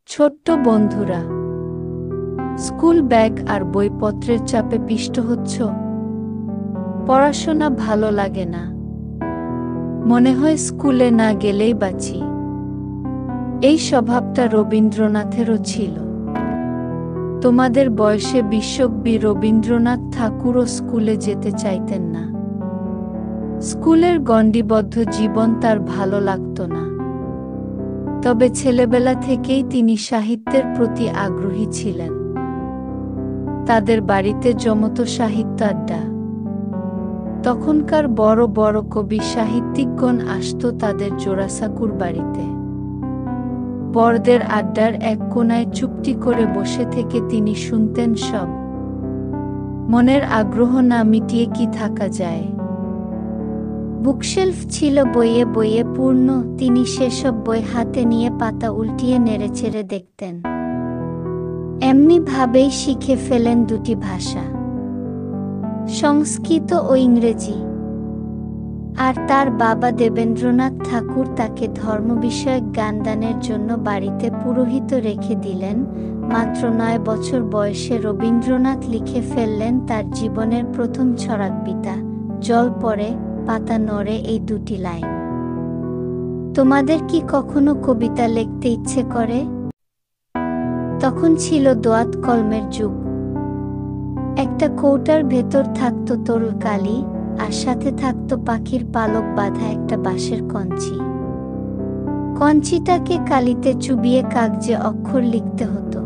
ছোট্ট বন্ধুরা, school bag আর বইপত্রের চাপে পিষ্ট হচ্ছ। পড়াশোনা ভালো লাগে না, মনে হয় স্কুলে না গেলেই বাঁচি। এই স্বভাবটা রবীন্দ্রনাথেরও ছিল। তোমাদের বয়সে বিশ্বকবি রবীন্দ্রনাথ ঠাকুরও স্কুলে যেতে চাইতেন না। স্কুলের গণ্ডিবদ্ধ জীবন তার ভালো লাগত না। তবে ছেলেবেলা থেকেই তিনি সাহিত্যের প্রতি আগ্রহী ছিলেন। তাদের বাড়িতে জমত সাহিত্য আড্ডা। তখনকার বড় বড় কবি সাহিত্যিকগণ আসত তাদের জোড়াসাঁকুর বাড়িতে। বড়দের আড্ডার এক কোণায় চুপটি করে বসে থেকে তিনি শুনতেন সব। মনের আগ্রহ না মিটিয়ে কি থাকা যায়। বুকশেলফ ছিল বইয়ে বইয়ে পূর্ণ। তিনি সেসব বই হাতে নিয়ে পাতা উল্টিয়ে নেড়েচেড়ে দেখতেন। এমনি ভাবেই শিখে ফেলেন দুটি ভাষা, সংস্কৃত ও ইংরেজি। আর তার বাবা দেবেন্দ্রনাথ ঠাকুর তাকে ধর্মবিষয়ক জ্ঞানদানের জন্য বাড়িতে পুরোহিত রেখে দিলেন। মাত্র 9 বছর বয়সে রবীন্দ্রনাথ লিখে ফেললেন তার জীবনের প্রথম ছড়াকবিতা জল পড়ে পাতা নড়ে, এই দুটি লাইন। তোমাদের কি কখনো কবিতা লিখতে ইচ্ছে করে? তখন ছিল দোয়াত কলমের যুগ। একটা কৌটার ভেতর থাকতো তরুল কালি, আর সাথে থাকতো পাখির পালক বাঁধা একটা বাঁশের কঞ্চি। কঞ্চিটাকে কালিতে চুবিয়ে কাগজে অক্ষর লিখতে হতো।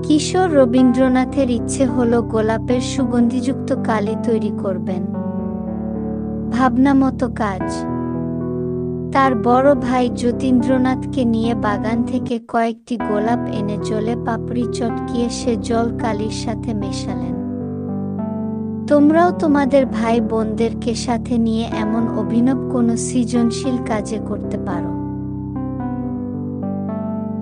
কিশোর রবীন্দ্রনাথের ইচ্ছে হলো গোলাপের সুগন্ধিযুক্ত কালি তৈরি করবেন। ভাবনা মতো কাজ। তার বড় ভাই যতীন্দ্রনাথকে নিয়ে বাগান থেকে কয়েকটি গোলাপ এনে জলে পাপড়ি চটকিয়ে সে জল কালির সাথে মেশালেন। তোমরাও তোমাদের ভাই বোনদেরকে সাথে নিয়ে এমন অভিনব কোনো সৃজনশীল কাজে করতে পারো।